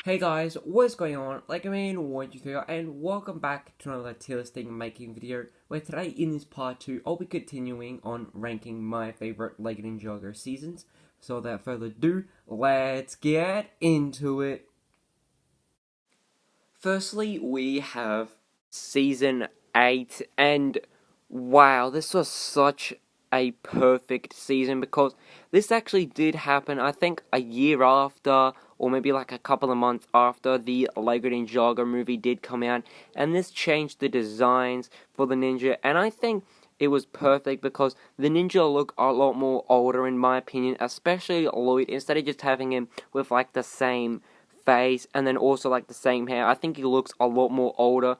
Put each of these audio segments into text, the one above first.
Hey guys, what's going on? Like I mean, what you figure, and welcome back to another tier listing making video. Where today in this part 2, I'll be continuing on ranking my favorite Ninjago seasons. So without further ado, let's get into it. Firstly, we have season 8, and wow, this was such a perfect season because this actually did happen, I think, a year after, or maybe like a couple of months after the Lego Ninjago movie did come out, and this changed the designs for the ninja, and I think it was perfect because the ninja look a lot more older in my opinion, especially Lloyd, instead of just having him with like the same face and then also like the same hair. I think he looks a lot more older.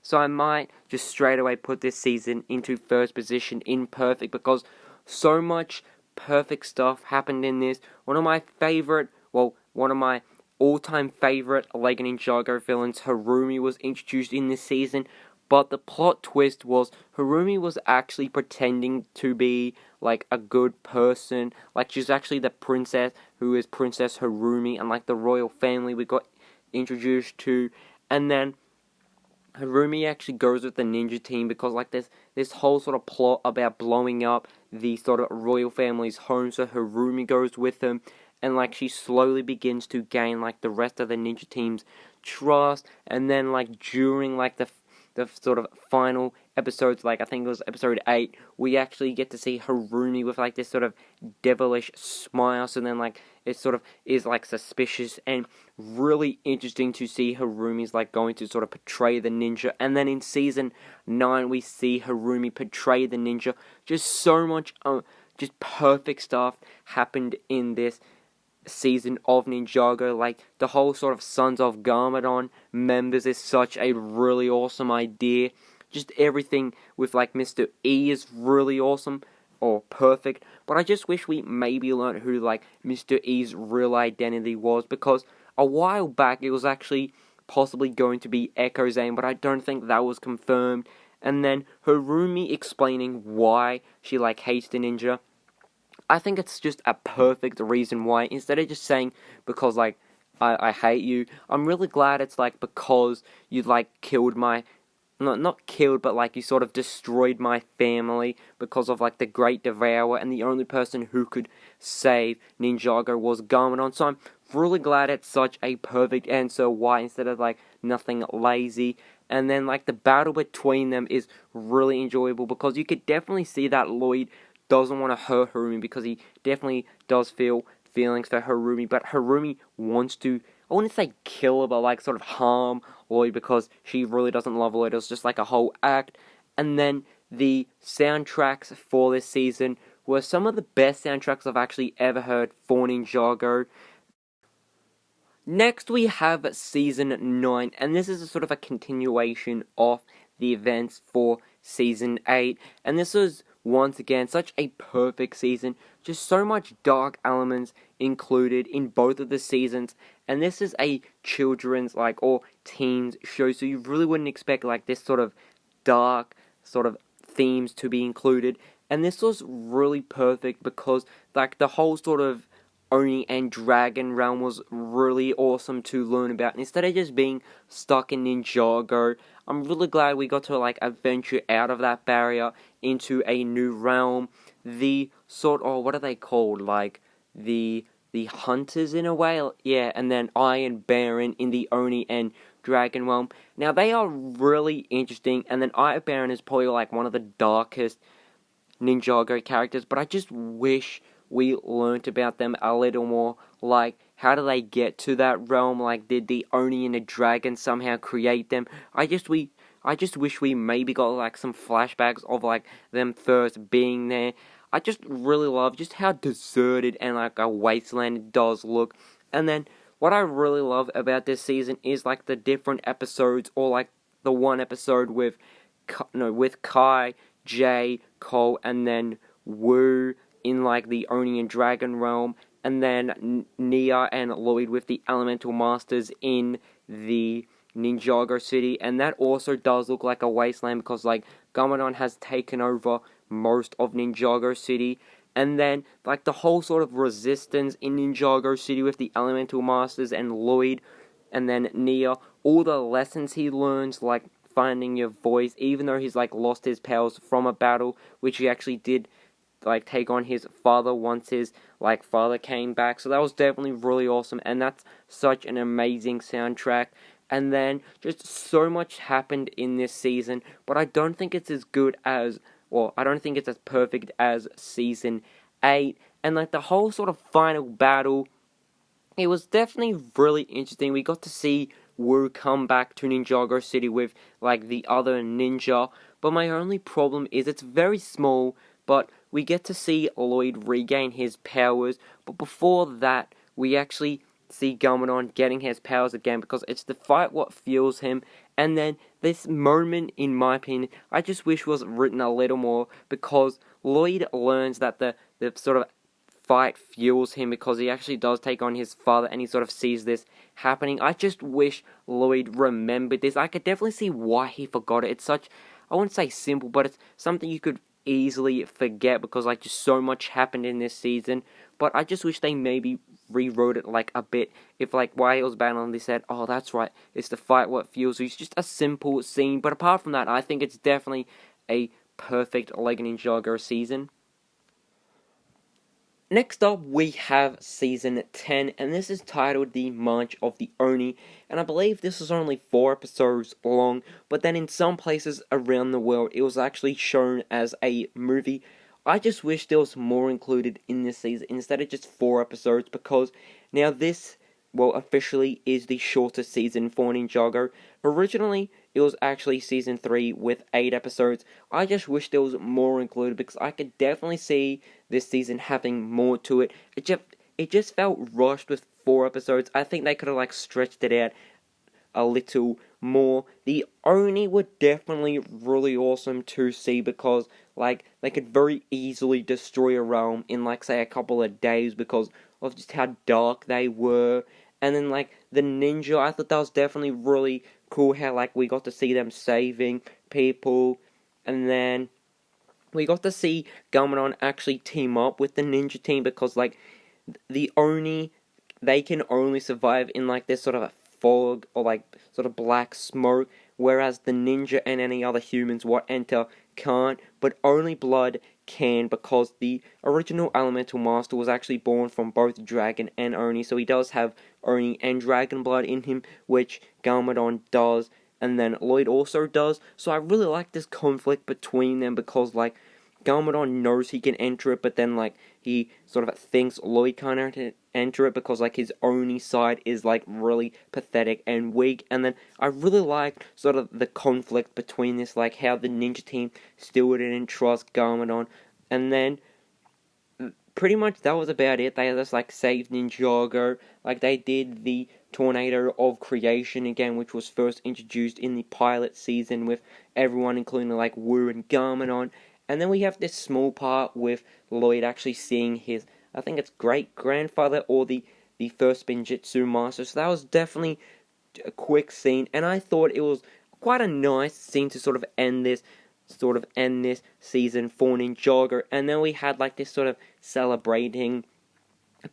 So I might just straight away put this season into first position in perfect because so much perfect stuff happened in this. One of my all-time favorite Lego Ninjago villains, Harumi, was introduced in this season. But the plot twist was Harumi was actually pretending to be like a good person. Like she's actually the princess who is Princess Harumi, and like the royal family we got introduced to. And then Harumi actually goes with the ninja team because like there's this whole sort of plot about blowing up the sort of royal family's home, so Harumi goes with them, and like she slowly begins to gain like the rest of the ninja team's trust, and then like during like the sort of final episodes, like I think it was episode 8, we actually get to see Harumi with like this sort of devilish smile, so then like it sort of is like suspicious and really interesting to see Harumi's like going to sort of portray the ninja. And then in season 9 we see Harumi portray the ninja. Just so much just perfect stuff happened in this season of Ninjago. Like the whole sort of Sons of Garmadon members is such a really awesome idea. Just everything with like Mr. E is really awesome or perfect. But I just wish we maybe learned who like Mr. E's real identity was, because a while back it was actually possibly going to be Echo Zane, but I don't think that was confirmed. And then Harumi explaining why she like hates the ninja, I think it's just a perfect reason why. Instead of just saying because like I hate you, I'm really glad it's like because you like killed my, not killed, but like you sort of destroyed my family because of like the Great Devourer, and the only person who could save Ninjago was Garmadon. So I'm really glad it's such a perfect answer why, instead of like nothing lazy. And then like the battle between them is really enjoyable because you could definitely see that Lloyd doesn't want to hurt Harumi because he definitely does feel feelings for Harumi, but Harumi wants to, I wouldn't say kill her, but like sort of harm Lloyd because she really doesn't love Lloyd. It was just like a whole act. And then the soundtracks for this season were some of the best soundtracks I've actually ever heard for Ninjago. Next we have season 9, and this is a sort of a continuation of the events for season 8, and this was once again such a perfect season, just so much dark elements included in both of the seasons, and this is a children's like or teens show, so you really wouldn't expect like this sort of dark sort of themes to be included, and this was really perfect because like the whole sort of Oni and Dragon realm was really awesome to learn about. And instead of just being stuck in Ninjago, I'm really glad we got to like adventure out of that barrier into a new realm. The sort of, what are they called? Like the hunters in a way, yeah. And then Iron Baron in the Oni and Dragon realm. Now they are really interesting. And then Iron Baron is probably like one of the darkest Ninjago characters, but I just wish we learnt about them a little more. Like, how do they get to that realm? Like, did the Oni and the Dragon somehow create them? I just wish we maybe got like some flashbacks of like them first being there. I just really love just how deserted and like a wasteland it does look. And then what I really love about this season is like the different episodes, or like the one episode with Kai, Jay, Cole, and then Wu in like the Oni and Dragon realm, and then Nia and Lloyd with the Elemental Masters in the Ninjago city, and that also does look like a wasteland because like Garmadon has taken over most of Ninjago city, and then like the whole sort of resistance in Ninjago city with the Elemental Masters and Lloyd and then Nia, all the lessons he learns, like finding your voice, even though he's like lost his powers from a battle, which he actually did like take on his father once his like father came back. So that was definitely really awesome, and that's such an amazing soundtrack. And then just so much happened in this season, but I don't think it's as good as, well, I don't think it's as perfect as season 8. And like the whole sort of final battle, it was definitely really interesting. We got to see Wu come back to Ninjago City with like the other ninja, but my only problem is it's very small, but we get to see Lloyd regain his powers. But before that, we actually see Garmadon getting his powers again, because it's the fight what fuels him. And then this moment, in my opinion, I just wish was written a little more, because Lloyd learns that the sort of fight fuels him because he actually does take on his father, and he sort of sees this happening. I just wish Lloyd remembered this. I could definitely see why he forgot it. It's such, I wouldn't say simple, but it's something you could easily forget, because like just so much happened in this season. But I just wish they maybe rewrote it like a bit. If like while he was battling, they said, oh, that's right, it's the fight what fuels you. It's just a simple scene, but apart from that, I think it's definitely a perfect Lego Ninjago season. Next up, we have Season 10, and this is titled The March of the Oni, and I believe this is only 4 episodes long, but then in some places around the world, it was actually shown as a movie. I just wish there was more included in this season, instead of just 4 episodes, because now this, well, officially is the shortest season for Ninjago. Originally, it was actually Season 3 with 8 episodes. I just wish there was more included, because I could definitely see this season having more to it. It just felt rushed with 4 episodes. I think they could have like stretched it out a little more. The Oni were definitely really awesome to see, because like they could very easily destroy a realm in like say a couple of days because of just how dark they were. And then like the ninja, I thought that was definitely really cool how like we got to see them saving people. And then we got to see Garmadon actually team up with the ninja team, because like the Oni, they can only survive in like this sort of a fog or like sort of black smoke, whereas the ninja and any other humans what enter can't, but only Blood can, because the original Elemental Master was actually born from both Dragon and Oni, so he does have Oni and Dragon blood in him, which Garmadon does, and then Lloyd also does. So I really like this conflict between them, because like Garmadon knows he can enter it, but then like he sort of thinks Lloyd can't enter it because like his Oni side is like really pathetic and weak. And then I really like sort of the conflict between this, like how the ninja team still didn't trust Garmadon, and then pretty much that was about it. They just like saved Ninjago, like they did the Tornado of Creation again, which was first introduced in the pilot season with everyone, including like Wu and Garmadon. And then we have this small part with Lloyd actually seeing his, I think it's great-grandfather or the first Spinjitsu master. So that was definitely a quick scene, and I thought it was quite a nice scene to sort of end this season for Ninjago. And then we had like this sort of celebrating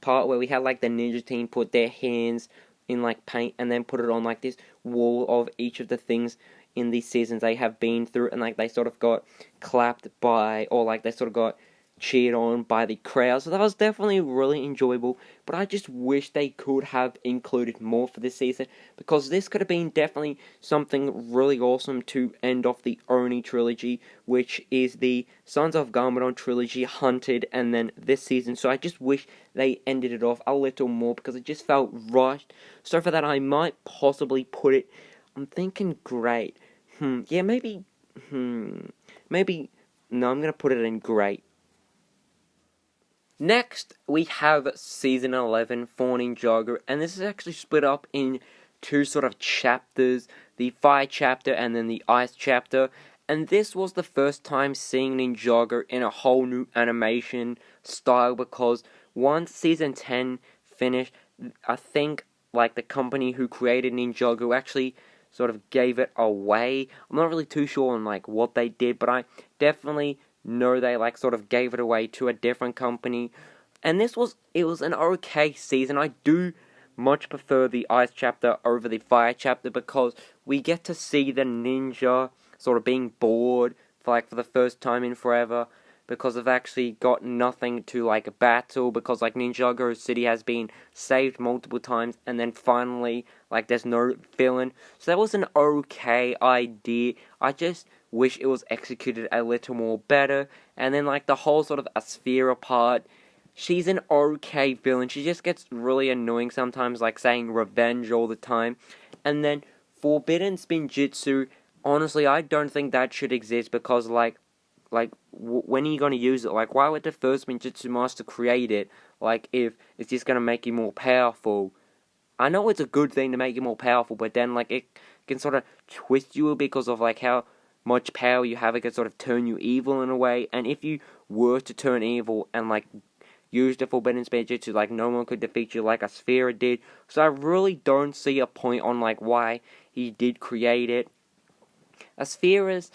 part where we had like the ninja team put their hands in like paint and then put it on like this wall of each of the things in these seasons they have been through, and like they sort of got clapped by, or like they sort of got cheered on by the crowd. So that was definitely really enjoyable, but I just wish they could have included more for this season, because this could have been definitely something really awesome to end off the Oni trilogy, which is the Sons of Garmadon trilogy, Hunted, and then this season. So I just wish they ended it off a little more, because it just felt rushed. So for that, I might possibly put it, I'm thinking great. Yeah, maybe, no, I'm gonna put it in great. Next, we have Season 11 for Ninjago, and this is actually split up in 2 sort of chapters, the Fire chapter and then the Ice chapter, and this was the first time seeing Ninjago in a whole new animation style, because once Season 10 finished, I think like the company who created Ninjago actually sort of gave it away. I'm not really too sure on like what they did, but I definitely know they like sort of gave it away to a different company. And it was an okay season. I do much prefer the Ice Chapter over the Fire Chapter because we get to see the ninja sort of being bored for the first time in forever because they've actually got nothing to battle because Ninjago City has been saved multiple times and then finally there's no villain. So that was an okay idea. I just wish it was executed a little more better. And then the whole sort of Asphera part, she's an okay villain. She just gets really annoying sometimes, saying revenge all the time. And then Forbidden Spinjitsu, honestly, I don't think that should exist because, when are you going to use it? Why would the first Spinjitsu master create it? If it's just going to make you more powerful. I know it's a good thing to make you more powerful, but then, it can sort of twist you because of, how much power you have. It can sort of turn you evil in a way. And if you were to turn evil and, use the Forbidden Spinjitsu, no one could defeat you like Asphera did. So I really don't see a point on, why he did create it. Asphera's,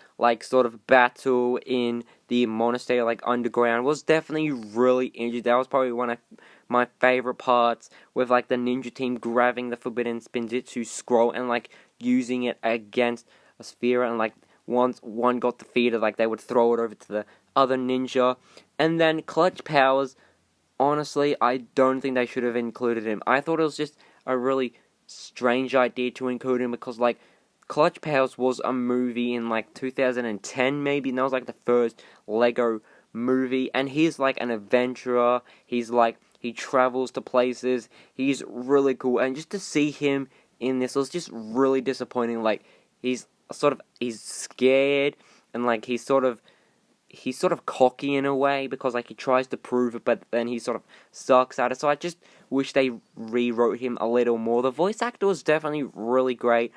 sort of battle in the monastery, underground, was definitely really interesting. That was probably one of my favorite parts, with, the ninja team grabbing the Forbidden Spinjitsu scroll and, using it against Asphera, and, once one got defeated, they would throw it over to the other ninja. And then Clutch Powers, honestly, I don't think they should have included him. I thought it was just a really strange idea to include him because, Clutch Powers was a movie in 2010 maybe, and that was the first Lego movie, and he's an adventurer. He's he travels to places. He's really cool, and just to see him in this was just really disappointing. He's scared, and he's sort of cocky in a way because he tries to prove it, but then he sort of sucks at it. So I just wish they rewrote him a little more. The voice actor was definitely really great,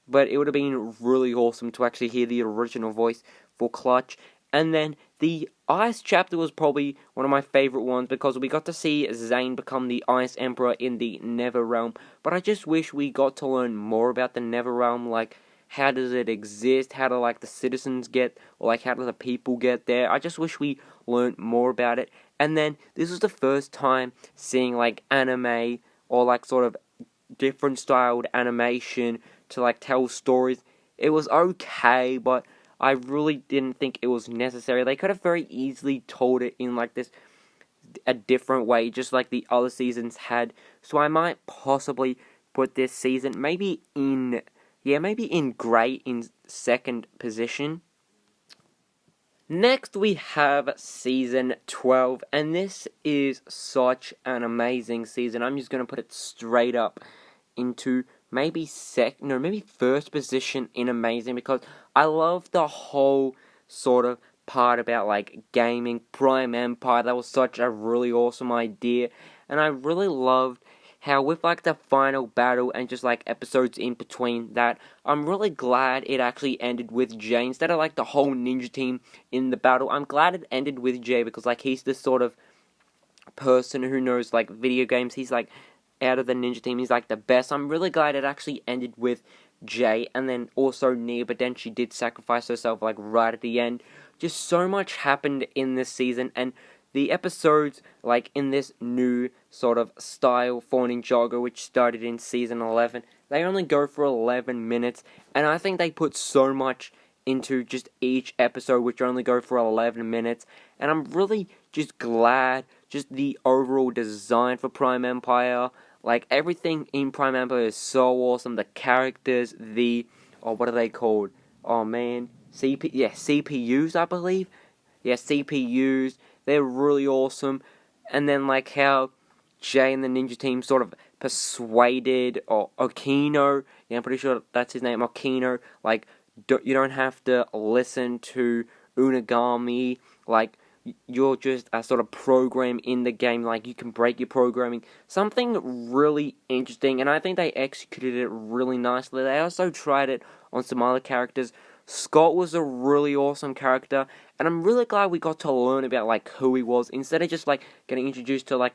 but it would have been really awesome to actually hear the original voice for Clutch. And then the Ice Chapter was probably one of my favorite ones because we got to see Zane become the Ice Emperor in the Nether Realm. But I just wish we got to learn more about the Nether Realm, how does it exist, how do the citizens get, or how do the people get there. I just wish we learned more about it. And then this was the first time seeing anime or sort of different styled animation to tell stories. It was okay, but I really didn't think it was necessary. They could have very easily told it in a different way, just like the other seasons had. So I might possibly put this season maybe in great in second position. Next we have season 12, and this is such an amazing season. I'm just gonna put it straight up into maybe first position in amazing because I love the whole sort of part about gaming. Prime Empire, that was such a really awesome idea, and I really loved how with the final battle and just episodes in between that, I'm really glad it actually ended with Jay instead of the whole ninja team in the battle. I'm glad it ended with Jay because he's this sort of person who knows video games. He's out of the ninja team, he's the best. I'm really glad it actually ended with Jay and then also Nia, but then she did sacrifice herself right at the end. Just so much happened in this season, and the episodes in this new sort of style for Ninjago, which started in season 11, they only go for 11 minutes, and I think they put so much into just each episode, which only go for 11 minutes, and I'm really just glad just the overall design for Prime Empire. Everything in Prime Empire is so awesome. The characters, what are they called? Oh man, CPUs, I believe. Yeah, CPUs. They're really awesome. And then how Jay and the ninja team sort of persuaded Okino. Yeah, I'm pretty sure that's his name, Okino. You don't have to listen to Unagami. You're just a sort of program in the game. You can break your programming. Something really interesting, and I think they executed it really nicely. They also tried it on some other characters. Scott was a really awesome character, and I'm really glad we got to learn about who he was instead of just getting introduced to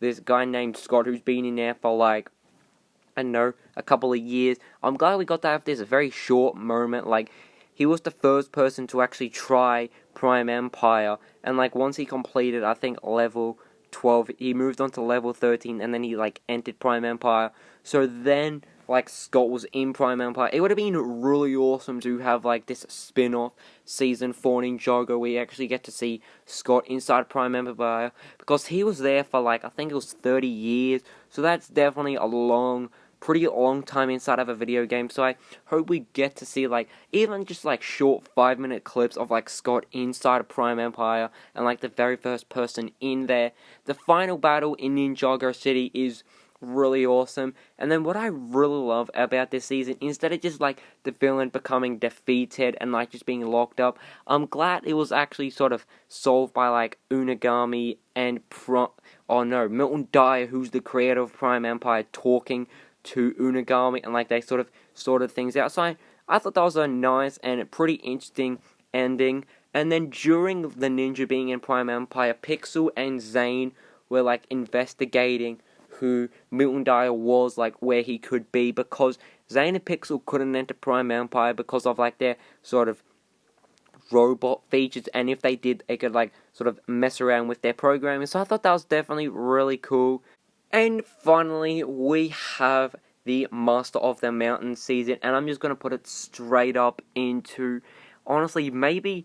this guy named Scott who's been in there for I don't know, a couple of years. I'm glad we got to have this very short moment. He was the first person to actually try Prime Empire, and once he completed, I think level 12, he moved on to level 13, and then he, like, entered Prime Empire. So then, like, Scott was in Prime Empire. It would have been really awesome to have, like, this spin-off season for Ninjago where we actually get to see Scott inside Prime Empire, because he was there for, like, I think it was 30 years, so that's definitely a pretty long time inside of a video game. So I hope we get to see, like, even just, like, short 5-minute clips of, like, Scott inside of Prime Empire and, like, the very first person in there. The final battle in Ninjago City is really awesome. And then what I really love about this season, instead of just, like, the villain becoming defeated and, like, just being locked up, I'm glad it was actually sort of solved by, like, Unagami and Milton Dyer, who's the creator of Prime Empire, talking to Unagami, and, like, they sort of sorted things out. So I thought that was a nice and pretty interesting ending. And then during the ninja being in Prime Empire, Pixel and Zane were, like, investigating who Milton Dyer was, like, where he could be, because Zane and Pixel couldn't enter Prime Empire because of, like, their sort of robot features, and if they did, they could, like, sort of mess around with their programming. So I thought that was definitely really cool. And finally, we have the Master of the Mountain season, and I'm just going to put it straight up into, honestly, maybe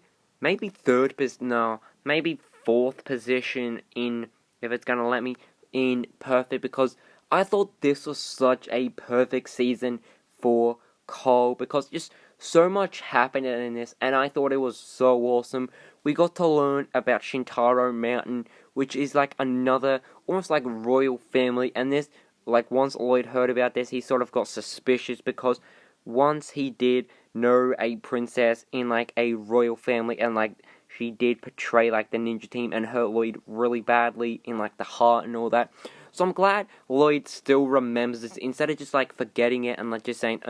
fourth position in, if it's going to let me, in perfect, because I thought this was such a perfect season for Cole, because just so much happened in this, and I thought it was so awesome. We got to learn about Shintaro Mountain, which is like another, almost like royal family, and this, like, once Lloyd heard about this, he sort of got suspicious, because once he did know a princess in, like, a royal family, and, like, she did portray, like, the ninja team and hurt Lloyd really badly in, like, the heart and all that. So I'm glad Lloyd still remembers this, instead of just, like, forgetting it and, like, just saying,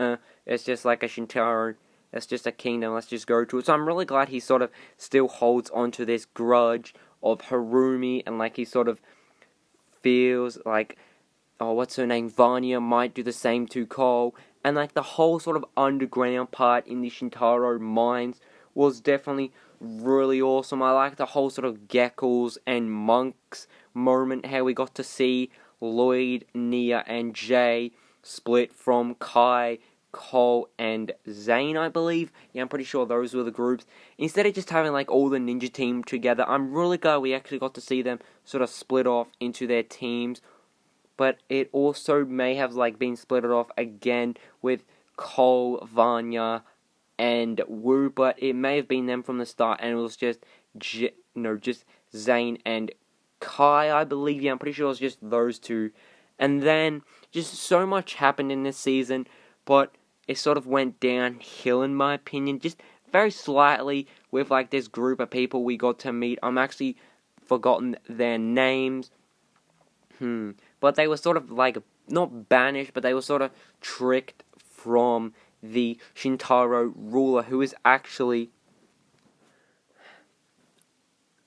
it's just like a Shintaro, it's just a kingdom, let's just go to it. So I'm really glad he sort of still holds on to this grudge of Harumi, and, like, he sort of feels like, what's her name, Vanya might do the same to Cole. And, like, the whole sort of underground part in the Shintaro mines was definitely really awesome. I like the whole sort of Geckles and Monks moment, how we got to see Lloyd, Nia, and Jay split from Kai, Cole, and Zane, I believe. Yeah, I'm pretty sure those were the groups. Instead of just having, like, all the ninja team together, I'm really glad we actually got to see them sort of split off into their teams. But it also may have, like, been split off again with Cole, Vanya, and Wu, but it may have been them from the start, and it was just Zane and Kai, I believe. Yeah, I'm pretty sure it was just those two. And then, just so much happened in this season, but it sort of went downhill, in my opinion, just very slightly, with, like, this group of people we got to meet. I'm actually forgotten their names. But they were sort of, like, not banished, but they were sort of tricked from the Shintaro ruler, who is actually...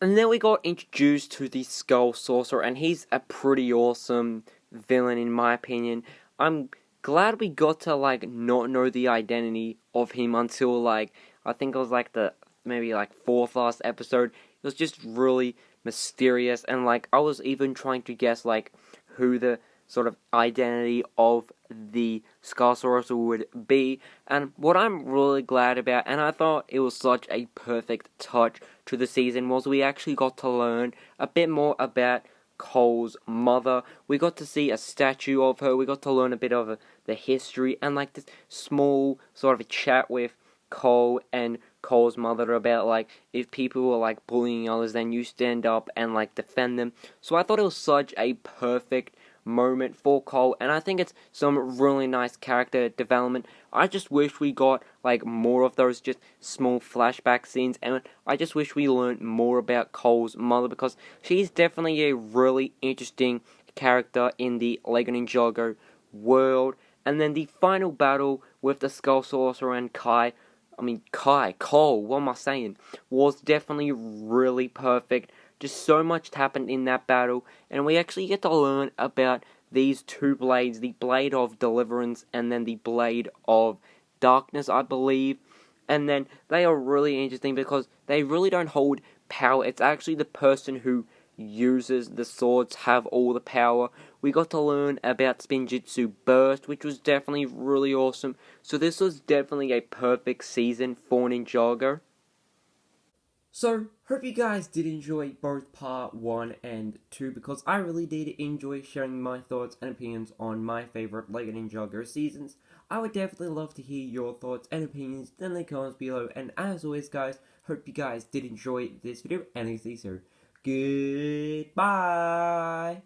And then we got introduced to the Skull Sorcerer, and he's a pretty awesome villain, in my opinion. I'm glad we got to, like, not know the identity of him until, like, I think it was, like, the maybe, like, fourth last episode. It was just really mysterious, and, like, I was even trying to guess, like, who the sort of identity of the Skull Sorcerer would be. And what I'm really glad about, and I thought it was such a perfect touch to the season, was we actually got to learn a bit more about Cole's mother. We got to see a statue of her, we got to learn a bit of the history, and, like, this small sort of a chat with Cole and Cole's mother about, like, if people were, like, bullying others, then you stand up and, like, defend them. So I thought it was such a perfect moment for Cole, and I think it's some really nice character development. I just wish we got, like, more of those just small flashback scenes, and I just wish we learned more about Cole's mother, because she's definitely a really interesting character in the LEGO Ninjago world. And then the final battle with the Skull Sorcerer and Cole, what am I saying, was definitely really perfect. Just so much happened in that battle, and we actually get to learn about these two blades, the Blade of Deliverance and then the Blade of Darkness, I believe. And then they are really interesting because they really don't hold power. It's actually the person who uses the swords, have all the power. We got to learn about Spinjitsu Burst, which was definitely really awesome. So this was definitely a perfect season for Ninjago. So, hope you guys did enjoy both part 1 and 2, because I really did enjoy sharing my thoughts and opinions on my favorite LEGO Ninjago seasons. I would definitely love to hear your thoughts and opinions in the comments below, and as always guys, hope you guys did enjoy this video, and I'll see you soon. Goodbye!